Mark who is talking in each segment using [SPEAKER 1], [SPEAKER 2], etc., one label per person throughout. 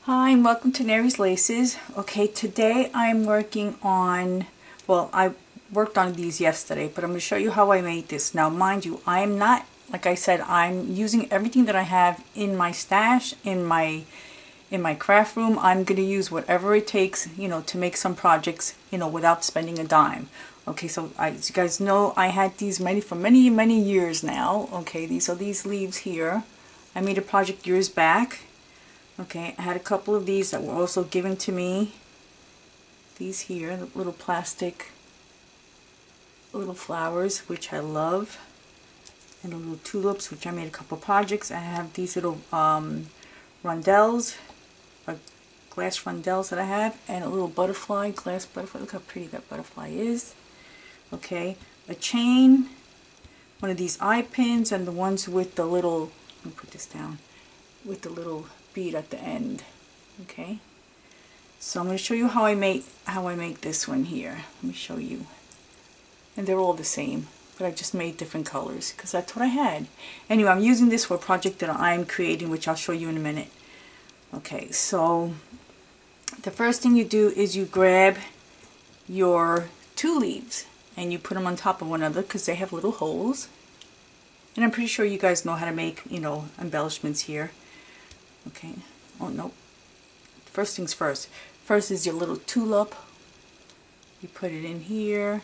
[SPEAKER 1] Hi and welcome to Nary's Laces. Okay, today I'm working on, well, I worked on these yesterday, but I'm going to show you how I made this. Now, mind you, I am not, like I said, I'm using everything that I have in my stash, in my craft room. I'm going to use whatever it takes, to make some projects, without spending a dime. Okay, so as you guys know, I had these for many years now. Okay, these are these leaves here. I made a project years back. Okay, I had a couple of these that were also given to me. These here, the little plastic little flowers, which I love. And the little tulips, which I made a couple projects. I have these little rondelles, glass rondelles that I have, and a little butterfly, glass butterfly. Look how pretty that butterfly is. Okay, a chain, one of these eye pins, and the ones with the little, let me put this down, with the little bead at the end. Okay, so I'm going to show you how I make this one here. Let me show you. And they're all the same, but I just made different colors because that's what I had. Anyway, I'm using this for a project that I'm creating, which I'll show you in a minute. Okay, so the first thing you do is you grab your two leaves and you put them on top of one another because they have little holes. And I'm pretty sure you guys know how to make, embellishments here. Okay, oh no, first things first. First is your little tulip. You put it in here.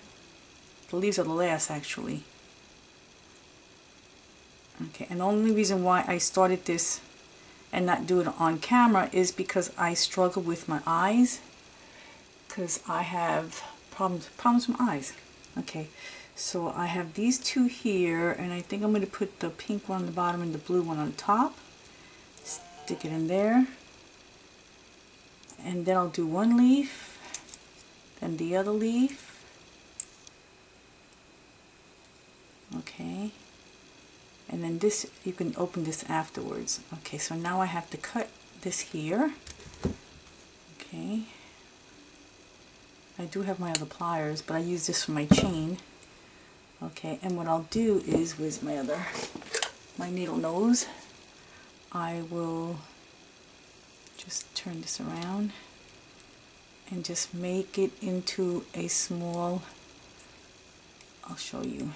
[SPEAKER 1] The leaves are the last, actually. Okay, and the only reason why I started this and not do it on camera is because I struggle with my eyes, because I have problems with my eyes. Okay, so I have these two here, and I think I'm going to put the pink one on the bottom and the blue one on top. Stick it in there, and then I'll do one leaf, then the other leaf. Okay, and then this, you can open this afterwards. Okay, so now I have to cut this here. Okay, I do have my other pliers, but I use this for my chain. Okay, and what I'll do is, with my needle nose, I will just turn this around and just make it into a small, I'll show you.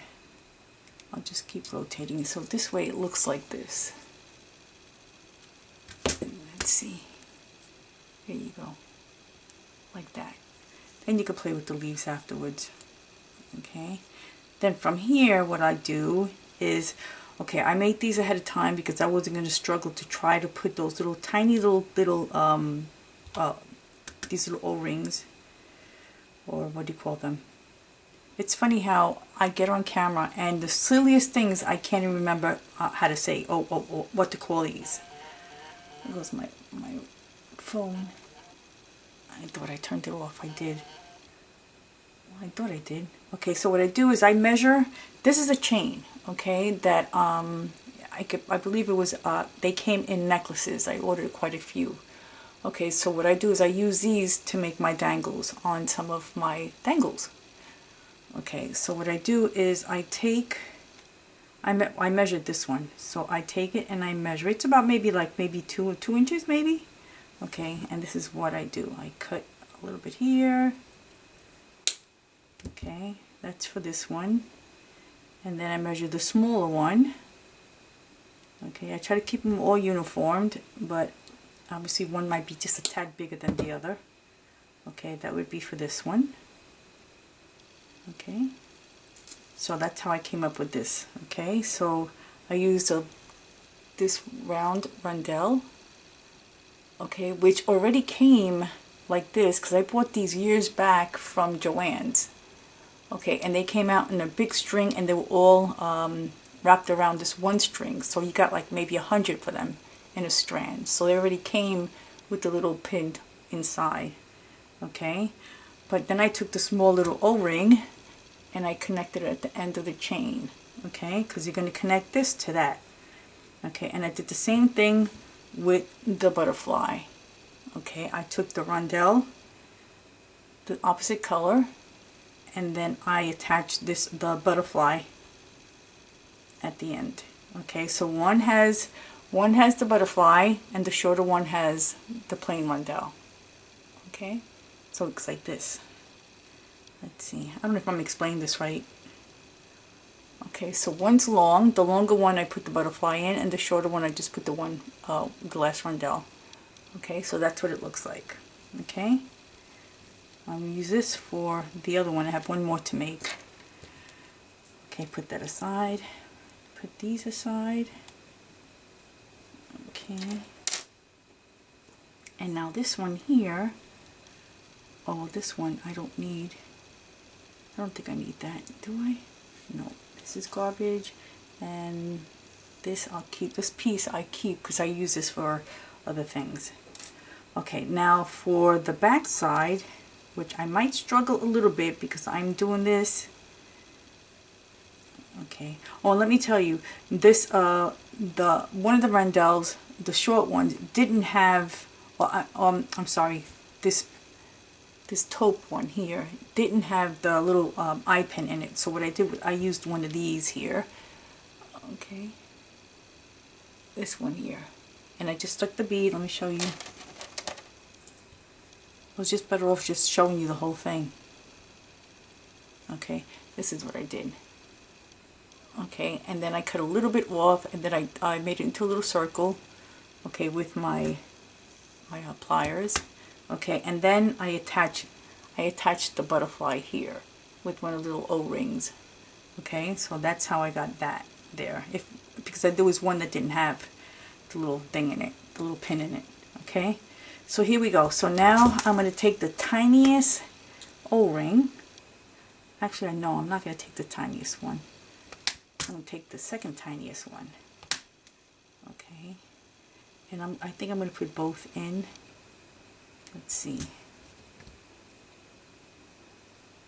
[SPEAKER 1] I'll just keep rotating it so this way it looks like this. And let's see. Here you go. Like that. Then you can play with the leaves afterwards. Okay. Then from here, what I do is, okay, I made these ahead of time because I wasn't going to struggle to try to put those little tiny these little O-rings, or what do you call them? It's funny how I get on camera and the silliest things I can't even remember how to say, what to call these. There goes my phone. I thought I turned it off. I did. I thought I did. Okay, so what I do is I measure. This is a chain, okay, that I believe it was, they came in necklaces. I ordered quite a few. Okay, so what I do is I use these to make my dangles on some of my dangles. Okay, so what I do is I measured this one. So I take it and I measure. It's about maybe 2 inches maybe. Okay, and this is what I do. I cut a little bit here. Okay, that's for this one. And then I measure the smaller one. Okay, I try to keep them all uniformed, but obviously one might be just a tad bigger than the other. Okay, that would be for this one. Okay, so that's how I came up with this. Okay, so I used this round rondelle, okay, which already came like this because I bought these years back from Joann's. Okay, and they came out in a big string, and they were all wrapped around this one string, so you got like maybe 100 for them in a strand. So they already came with the little pin inside. Okay, but then I took the small little O-ring and I connected it at the end of the chain. Okay, because you're going to connect this to that. Okay, and I did the same thing with the butterfly. Okay, I took the rondelle, the opposite color, and then I attached the butterfly at the end. Okay, so one has One has the butterfly and the shorter one has the plain rondelle. Okay, so it looks like this. Let's see, I don't know if I'm explaining this right. Okay, so one's long, the longer one I put the butterfly in, and the shorter one I just put the one glass rondelle. Okay, so that's what it looks like. Okay, I'm going to use this for the other one. I have one more to make. Okay, put that aside. Put these aside. Okay, and now this one here, oh, this one I don't need. I don't think I need that, do I? No, this is garbage, and this I'll keep. This piece I keep because I use this for other things. Okay, now for the back side, which I might struggle a little bit because I'm doing this. Okay, oh, let me tell you, this the one of the rondelles, the short ones, didn't have, well, I'm sorry, this taupe one here didn't have the little eye pin in it. So what I did was I used one of these here. Okay, this one here, and I just stuck the bead. Let me show you. I was just better off just showing you the whole thing. Okay, this is what I did. Okay, and then I cut a little bit off, and then I made it into a little circle. Okay, with my pliers. Okay, and then I attached the butterfly here with one of the little O-rings. Okay, so that's how I got that there. Because there was one that didn't have the little thing in it, the little pin in it. Okay, so here we go. So now I'm going to take the tiniest O-ring. Actually, no, I'm not going to take the tiniest one. I'm going to take the second tiniest one. Okay, and I think I'm going to put both in. Let's see.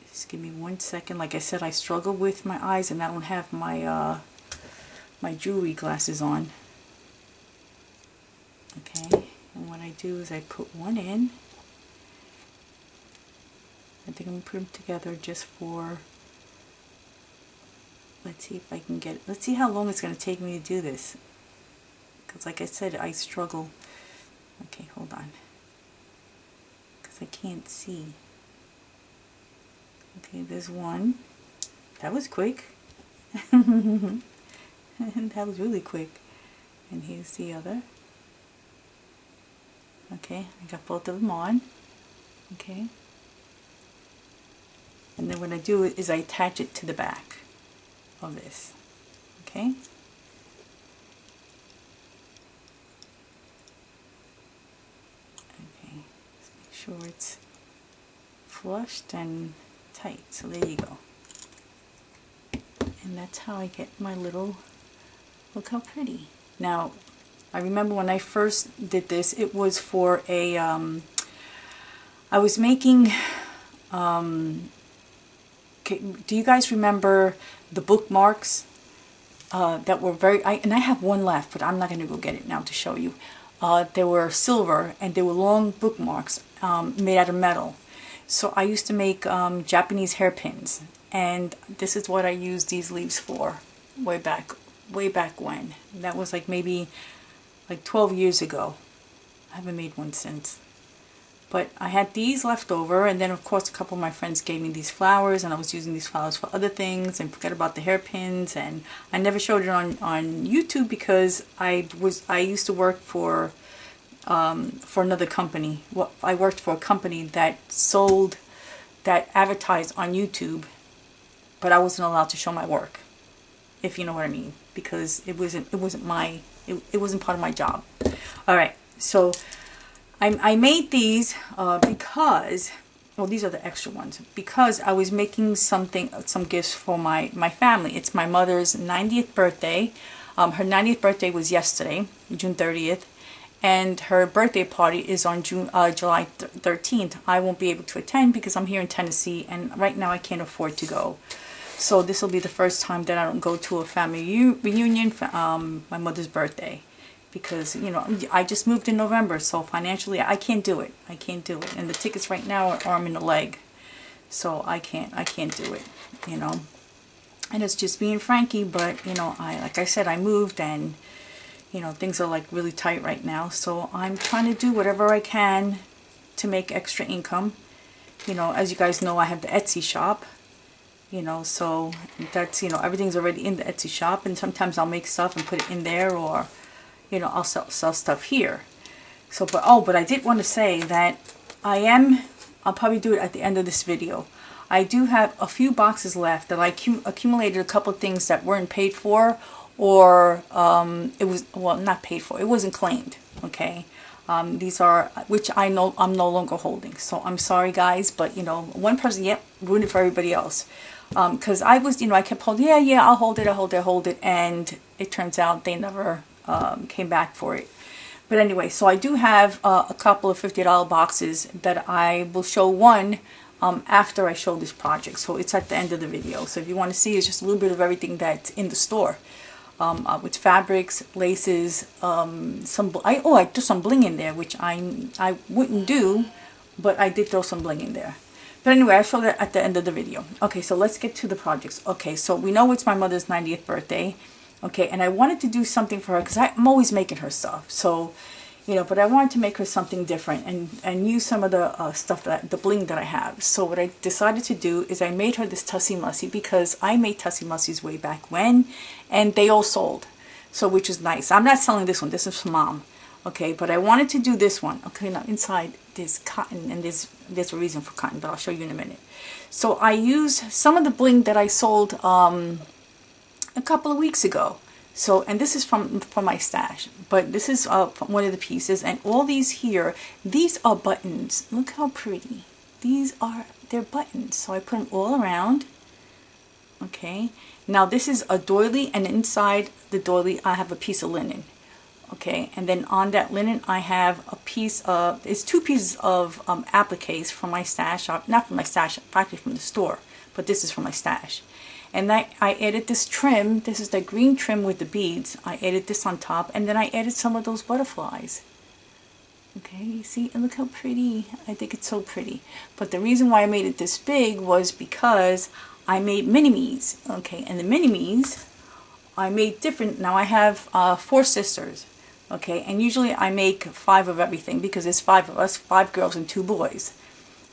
[SPEAKER 1] Just give me 1 second. Like I said, I struggle with my eyes, and I don't have my my jewelry glasses on. Okay, and what I do is I put one in. I think I'm going to put them together just for, let's see if I can get it. Let's see how long it's going to take me to do this. Because like I said, I struggle. Okay, hold on. Because I can't see. Okay, there's one. That was quick. And that was really quick. And here's the other. Okay, I got both of them on. Okay. And then what I do is I attach it to the back of this. Okay. Okay, let's make sure it's flushed and tight. So there you go. And that's how I get my little, look how pretty. Now, I remember when I first did this, it was for a, I was making, okay, do you guys remember the bookmarks that were and I have one left, but I'm not going to go get it now to show you. They were silver, and they were long bookmarks made out of metal. So I used to make Japanese hairpins, and this is what I used these leaves for way back when. That was like maybe like 12 years ago. I haven't made one since. But I had these left over, and then of course a couple of my friends gave me these flowers, and I was using these flowers for other things and forgot about the hairpins, and I never showed it on YouTube because I used to work for another company. Well, I worked for a company that advertised on YouTube, but I wasn't allowed to show my work, if you know what I mean, because it wasn't part of my job. All right, so I made these because, well, these are the extra ones, because I was making some gifts for my family. It's my mother's 90th birthday. Her 90th birthday was yesterday, June 30th. And her birthday party is on July 13th. I won't be able to attend because I'm here in Tennessee, and right now I can't afford to go. So this will be the first time that I don't go to a family reunion for my mother's birthday, because, you know, I just moved in November, so financially I can't do it. I can't do it. And the tickets right now are arm and a leg, so I can't do it, you know. And it's just me and Frankie, but, you know, like I said, I moved, and You know, things are like really tight right now, so I'm trying to do whatever I can to make extra income. You know, as you guys know, I have the Etsy shop, you know, so that's, you know, everything's already in the Etsy shop, and sometimes I'll make stuff and put it in there, or, you know, I'll sell stuff here. So, but I did want to say that I'll probably do it at the end of this video. I do have a few boxes left that I accumulated a couple of things that weren't paid for, or it was, well, not paid for, it wasn't claimed, okay? These are, which I'm no longer holding. So I'm sorry guys, but you know, one person, yep, ruined it for everybody else. Because I was, you know, I kept holding, yeah, I'll hold it, and it turns out they never came back for it. But anyway, so I do have a couple of $50 boxes that I will show one after I show this project. So it's at the end of the video. So if you want to see, it's just a little bit of everything that's in the store. With fabrics, laces, I threw some bling in there, which I wouldn't do, but I did throw some bling in there. But anyway, I'll show that at the end of the video. Okay, so let's get to the projects. Okay, so we know it's my mother's 90th birthday. Okay, and I wanted to do something for her because I'm always making her stuff. So, you know, but I wanted to make her something different and use some of the stuff, the bling that I have. So what I decided to do is I made her this Tussie Mussie, because I made Tussie Mussies way back when, and they all sold. So, which is nice. I'm not selling this one. This is for Mom. Okay, but I wanted to do this one. Okay, now inside there's cotton, and there's a reason for cotton, but I'll show you in a minute. So I used some of the bling that I sold a couple of weeks ago. So, and this is from my stash, but this is one of the pieces, and all these here, these are buttons. Look how pretty. They're buttons. So I put them all around. Okay, now this is a doily, and inside the doily I have a piece of linen. Okay, and then on that linen I have a piece of, it's two pieces of appliques from my stash, not from my stash, practically from the store, but this is from my stash. And I added this trim. This is the green trim with the beads. I added this on top, and then I added some of those butterflies. Okay, you see, and look how pretty. I think it's so pretty. But the reason why I made it this big was because I made mini-me's. Okay, and the mini-me's I made different. Now I have 4 sisters. Okay, and usually I make 5 of everything because there's 5 of us, 5 girls and 2 boys.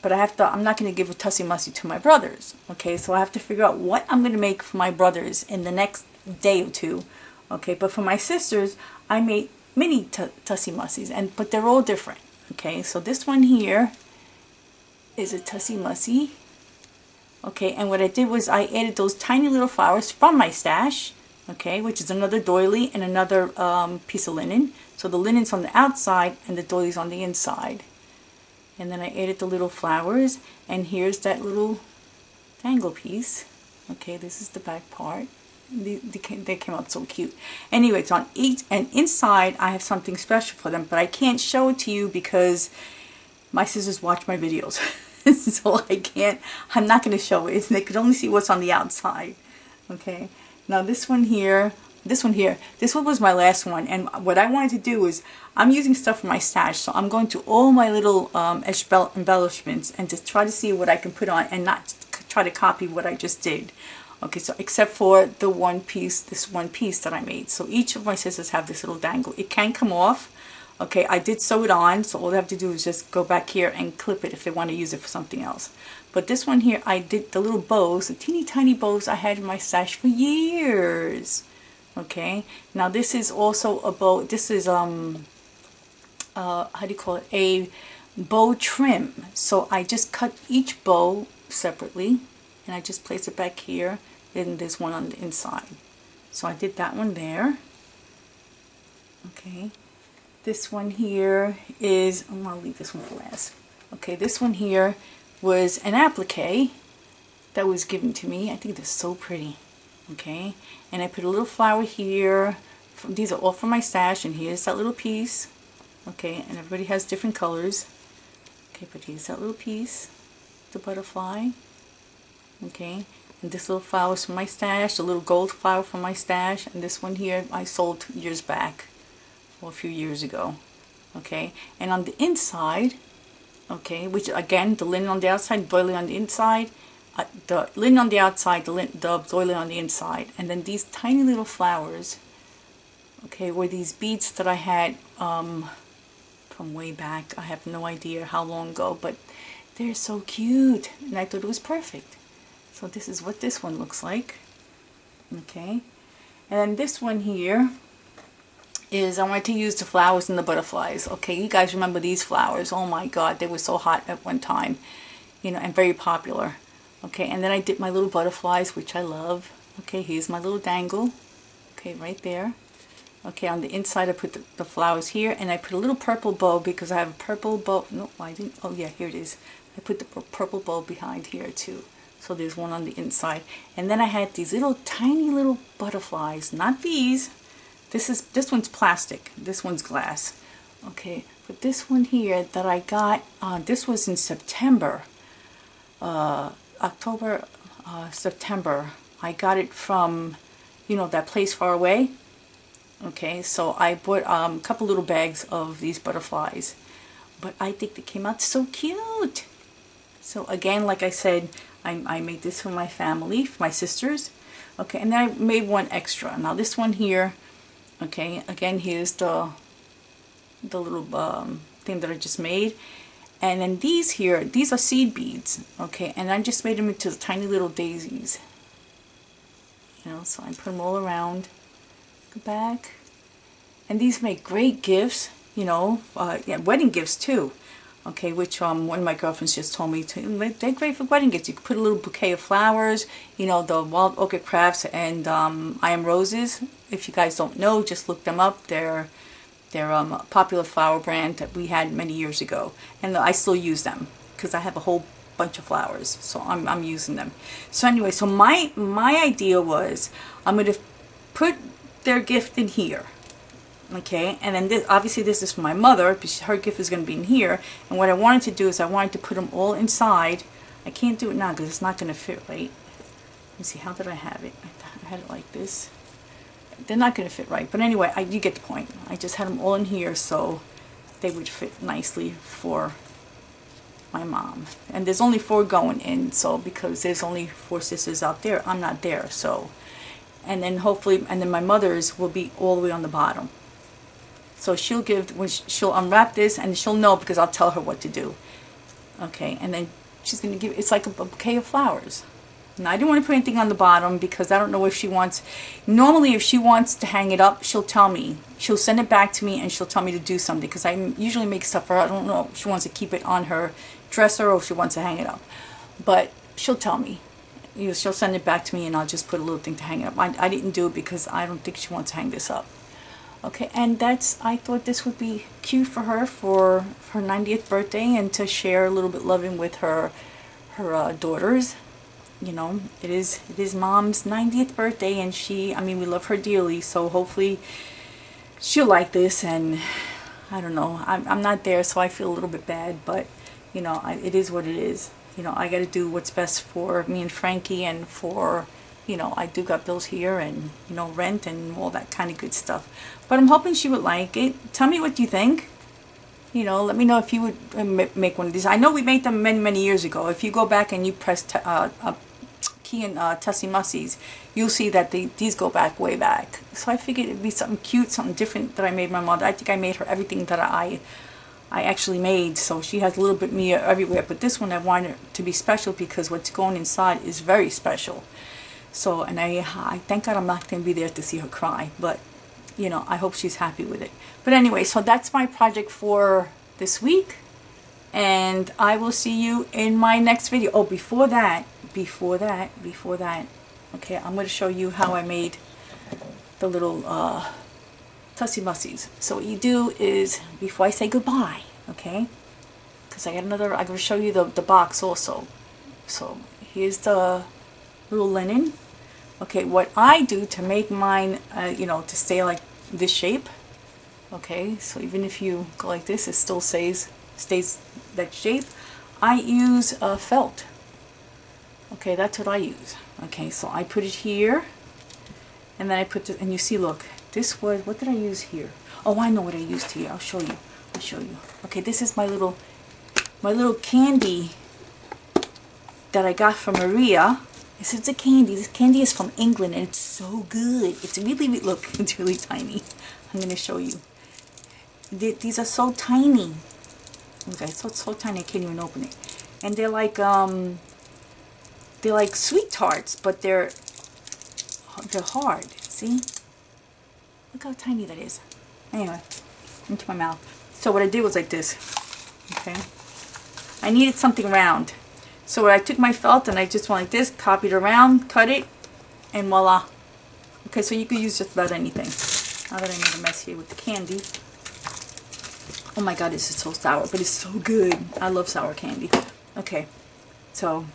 [SPEAKER 1] But I'm not going to give a Tussie Mussie to my brothers. Okay, so I have to figure out what I'm going to make for my brothers in the next day or two. Okay, but for my sisters, I made mini Tussie Mussies, but they're all different. Okay, so this one here is a Tussie Mussie. Okay, and what I did was I added those tiny little flowers from my stash. Okay, which is another doily and another piece of linen. So the linen's on the outside and the doily's on the inside. And then I added the little flowers, and here's that little dangle piece. Okay, this is the back part. They came out so cute. Anyway, it's on each, and inside I have something special for them, but I can't show it to you because my sisters watch my videos. So I'm not going to show it. They could only see what's on the outside. Okay, now this one was my last one, and what I wanted to do is, I'm using stuff from my stash, so I'm going to all my little embellishments and just try to see what I can put on and not try to copy what I just did. Okay, so except for the this one piece that I made. So each of my sisters have this little dangle. It can come off. Okay, I did sew it on, so all they have to do is just go back here and clip it if they want to use it for something else. But this one here, I did the little bows, the teeny tiny bows I had in my stash for years. Okay, now this is also a bow. This is how do you call it, a bow trim. So I just cut each bow separately, and I just place it back here. Then there's one on the inside. So I did that one there. Okay, this one here is, I'm gonna leave this one for last. Okay, this one here was an applique that was given to me. I think they're so pretty. Okay, and I put a little flower here. These are all from my stash, and here's that little piece. Okay, and everybody has different colors. Okay, but here's that little piece, the butterfly. Okay, and this little flower is from my stash, the little gold flower from my stash, and this one here I sold years back, or a few years ago. Okay, and on the inside, okay, which again, the linen on the outside, doily on the inside, the linen on the outside, the doily on the inside, and then these tiny little flowers Okay, were these beads that I had from way back. I have no idea how long ago, but they're so cute, and I thought it was perfect. So this is what this one looks like. Okay, and then this one here is, I wanted to use the flowers and the butterflies. Okay, you guys remember these flowers? Oh my god, they were so hot at one time, you know, and very popular. Okay, and then I did my little butterflies, which I love. Okay, here's my little dangle. Okay, right there. Okay, on the inside I put the flowers here, and I put a little purple bow because I have a purple bow. No, I didn't. Oh yeah, here it is. I put the purple bow behind here too. So there's one on the inside. And then I had these little tiny little butterflies. Not these. This one's plastic. This one's glass. Okay, but this one here that I got, this was in September. October, September. I got it from, you know, that place far away. Okay, so I bought a couple little bags of these butterflies, but I think they came out so cute. So again, like I said, I made this for my family, for my sisters. Okay, and then I made one extra. Now this one here, okay, again, here's the little thing that I just made. And then these here, these are seed beads, okay, and I just made them into tiny little daisies. You know, so I put them all around the back. And these make great gifts, you know, yeah, wedding gifts too. Okay, which one of my girlfriends just told me they're great for wedding gifts. You can put a little bouquet of flowers, you know, the Wild Orchid Crafts and I Am Roses. If you guys don't know, just look them up. They're a popular flower brand that we had many years ago, and I still use them because I have a whole bunch of flowers, so I'm using them. So anyway, so my idea was I'm going to put their gift in here. Okay, and then this, obviously this is for my mother, because her gift is going to be in here. And what I wanted to do is I wanted to put them all inside. I can't do it now because it's not going to fit right. Let me see, how did I have it? I had it like this. They're not going to fit right, but anyway, you get the point. I just had them all in here so they would fit nicely for my mom. And there's only 4 going in, so because there's only 4 sisters out there, I'm not there. So, and then hopefully, and then my mother's will be all the way on the bottom. So she'll she'll unwrap this, and she'll know because I'll tell her what to do. Okay, and then she's going to give, it's like a bouquet of flowers. Now, I didn't want to put anything on the bottom because I don't know if she wants, normally if she wants to hang it up, she'll tell me. She'll send it back to me and she'll tell me to do something because I usually make stuff for her. I don't know if she wants to keep it on her dresser or if she wants to hang it up. But she'll tell me. She'll send it back to me and I'll just put a little thing to hang it up. I didn't do it because I don't think she wants to hang this up. Okay, and I thought this would be cute for her 90th birthday and to share a little bit loving with her daughters. You know, it is Mom's 90th birthday, and we love her dearly, so hopefully she'll like this. And I don't know, I'm not there, so I feel a little bit bad, but you know, it is what it is. You know, I got to do what's best for me and Frankie, and for, you know, I do got bills here and, you know, rent and all that kind of good stuff. But I'm hoping she would like it. Tell me what you think. You know, let me know if you would make one of these. I know we made them many, many years ago. If you go back and you press key in Tussie Mussie's, you'll see that these go back way back. So I figured it'd be something cute, something different that I made my mother. I think I made her everything that I actually made, so she has a little bit of me everywhere. But this one I wanted to be special because what's going inside is very special. So, and I thank God I'm not going to be there to see her cry, but you know, I hope she's happy with it. But anyway, so that's my project for this week, and I will see you in my next video. Oh, before that, okay, I'm going to show you how I made the little Tussie Mussies. So what you do is, before I say goodbye, okay, because I'm going to show you the box also. So here's the little linen. Okay, what I do to make mine, you know, to stay like this shape. Okay, so even if you go like this, it still stays that shape. I use felt. Okay, that's what I use. Okay, so I put it here, and then I put this, and you see, look, this was, what did I use here? Oh, I know what I used here. I'll show you. Okay, this is my little candy that I got from Maria. This is the candy. This candy is from England and it's so good. It's really, look, it's really tiny. I'm going to show you. These are so tiny. Okay, so tiny I can't even open it. And they're like sweet tarts, but they're hard. See? Look how tiny that is. Anyway, into my mouth. So what I did was like this. Okay. I needed something round. So I took my felt and I just went like this, copied around, cut it, and voila. Okay, so you could use just about anything. Now that I made a mess here with the candy. Oh my god, this is so sour, but it's so good. I love sour candy. Okay, so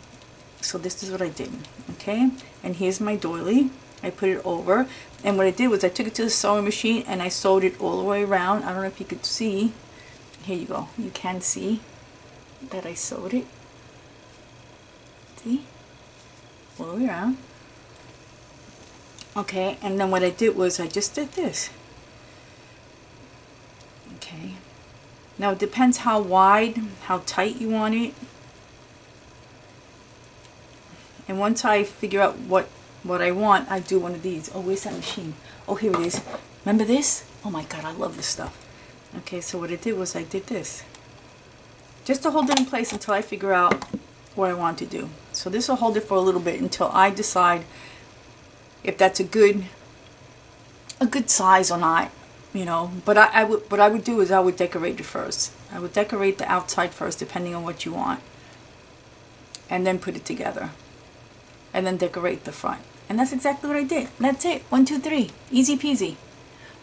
[SPEAKER 1] this is what I did. Okay, and here's my doily. I put it over, and what I did was I took it to the sewing machine and I sewed it all the way around. I don't know if you could see. Here you go. You can see that I sewed it. See? All the way around. Okay, and then what I did was I just did this. Okay. Now it depends how wide, how tight you want it. And once I figure out what I want, I do one of these. Oh, where's that machine? Oh, here it is. Remember this? Oh my god, I love this stuff. Okay, so what I did was I did this. Just to hold it in place until I figure out what I want to do. So this will hold it for a little bit until I decide if that's a good size or not, you know. But what I would do is I would decorate it first. I would decorate the outside first, depending on what you want, and then put it together, and then decorate the front. And that's exactly what I did. That's it. 1, 2, 3. Easy peasy.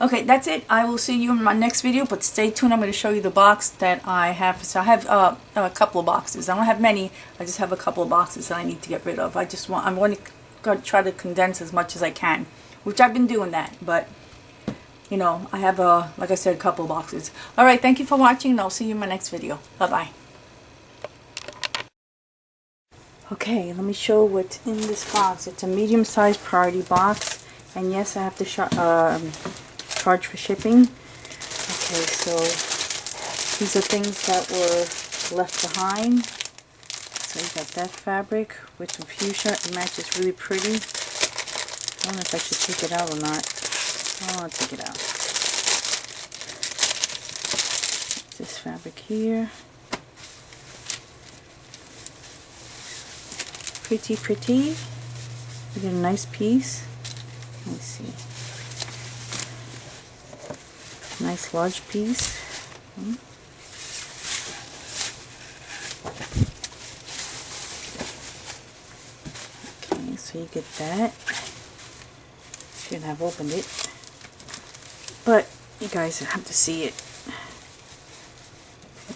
[SPEAKER 1] Okay, that's it. I will see you in my next video, but stay tuned. I'm going to show you the box that I have. So I have a couple of boxes. I don't have many. I just have a couple of boxes that I need to get rid of. I'm going to try to condense as much as I can, which I've been doing that. But, you know, I have, like I said, a couple of boxes. All right, thank you for watching, and I'll see you in my next video. Bye-bye. Okay, let me show what's in this box. It's a medium-sized priority box. And yes, I have to charge for shipping. Okay, so these are things that were left behind. So you got that fabric with some fuchsia. It matches really pretty. I don't know if I should take it out or not. Oh, I'll take it out. This fabric here. Pretty, pretty. You get a nice piece. Let me see. Nice large piece. Okay, so you get that. Shouldn't have opened it, but you guys have to see it.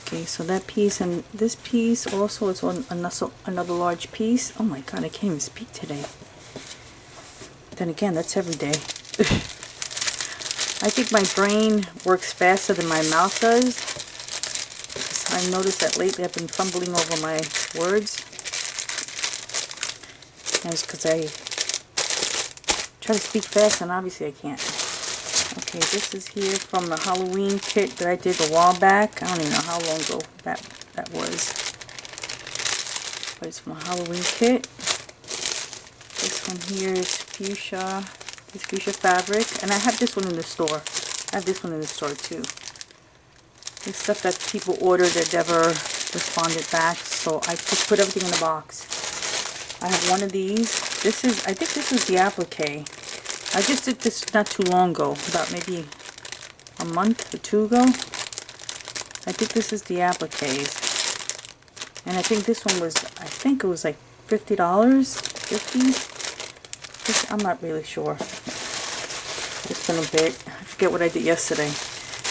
[SPEAKER 1] Okay, so that piece and this piece also is on another large piece. Oh my god, I can't even speak today. Then again, that's every day. I think my brain works faster than my mouth does. I noticed that lately I've been fumbling over my words. That's because I try to speak fast and obviously I can't. Okay, this is here from the Halloween kit that I did a while back. I don't even know how long ago that was. But it's from a Halloween kit. This one here is fuchsia. It's fuchsia fabric, and I have this one in the store. I have this one in the store too. It's stuff that people ordered that never responded back, so I just put everything in a box. I have one of these. I think this is the applique. I just did this not too long ago, about maybe a month or 2 ago. I think this is the appliques, and I think this one was, I think it was like $50, $50. I'm not really sure. It's been a bit. I forget what I did yesterday.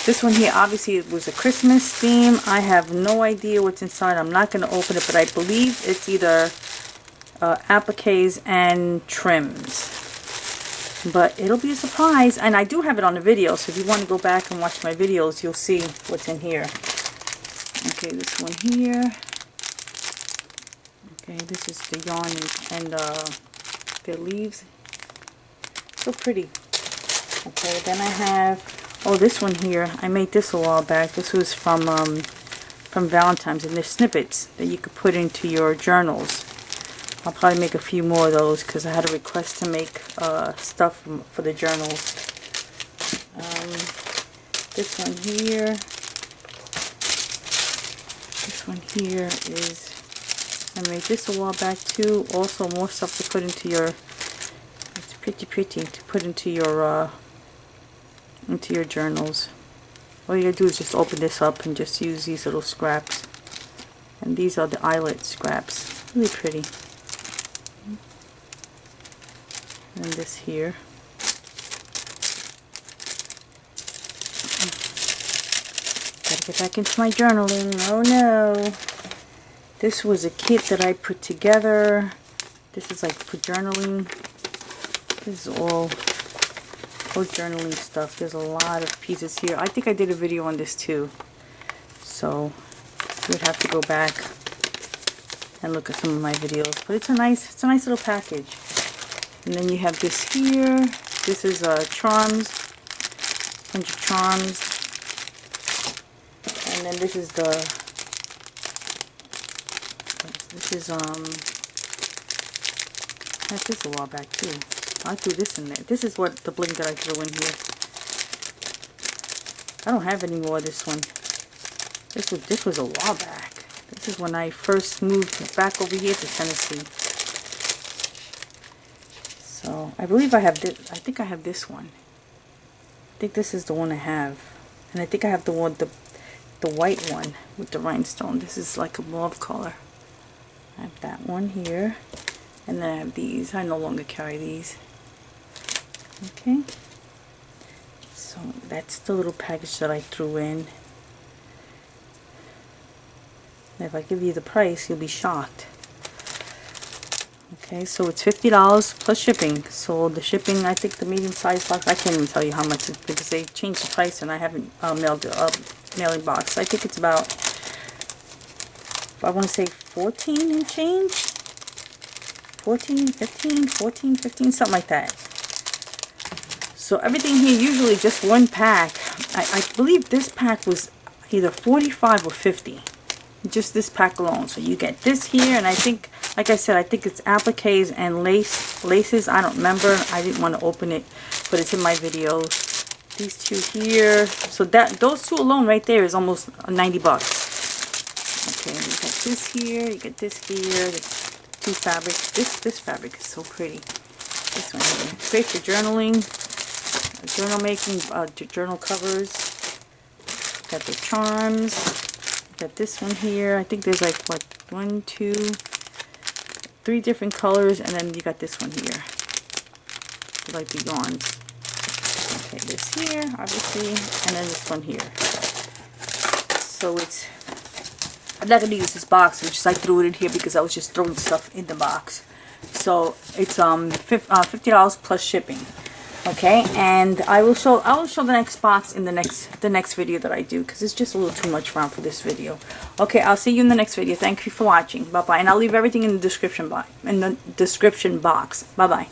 [SPEAKER 1] This one here, obviously it was a Christmas theme. I have no idea what's inside. I'm not going to open it, but I believe it's either appliques and trims. But it'll be a surprise. And I do have it on the video, so if you want to go back and watch my videos, you'll see what's in here. Okay, this one here. Okay, this is the yarn and their leaves. So pretty. Okay, then I have, oh, this one here. I made this a while back. This was from Valentine's, and there's snippets that you could put into your journals. I'll probably make a few more of those because I had a request to make stuff for the journals. This one here. This one here is, I made this a while back too. Also more stuff to put into your, it's pretty to put into your journals. All you gotta do is just open this up and just use these little scraps. And these are the eyelet scraps. Really pretty. And this here. Gotta get back into my journaling. Oh no. This was a kit that I put together. This is like for journaling. This is all journaling stuff. There's a lot of pieces here. I think I did a video on this too. So you would have to go back and look at some of my videos. But it's a nice little package. And then you have this here. This is charms. 100 charms. And then this is I had this a while back too. I threw this in there. This is what the bling that I threw in here. I don't have any more of this one. This was a while back. This is when I first moved back over here to Tennessee. So I believe I have this. I think I have this one. I think this is the one I have, and I think I have the white one with the rhinestone. This is like a mauve color. I have that one here, and then I have these. I no longer carry these. Okay, so that's the little package that I threw in. And if I give you the price, you'll be shocked. Okay, so it's $50 plus shipping. So the shipping, I think the medium-sized box, I can't even tell you how much it's because they changed the price and I haven't mailed the mailing box. I think it's about, I want to say 14 and change. 14, 15, 14, 15, something like that. So everything here, usually just one pack. I believe this pack was either 45 or 50. Just this pack alone. So you get this here, and I think, like I said, I think it's appliques and laces. I don't remember. I didn't want to open it, but it's in my video. These two here. So those two alone right there is almost 90 bucks. Okay, you got this here. You get this here. The two fabrics. This fabric is so pretty. This one here. Great for journaling, journal making, journal covers. Got the charms. Got this one here. I think there's like what, 1, 2, 3 different colors, and then you got this one here. Like the yarns. Okay, this here, obviously, and then this one here. So it's, I'm not gonna use this box, which is I threw it in here because I was just throwing stuff in the box. So it's $50 plus shipping. Okay, and I will show the next box in the next video that I do, because it's just a little too much round for this video. Okay, I'll see you in the next video. Thank you for watching. Bye bye, and I'll leave everything in the description box. Bye bye.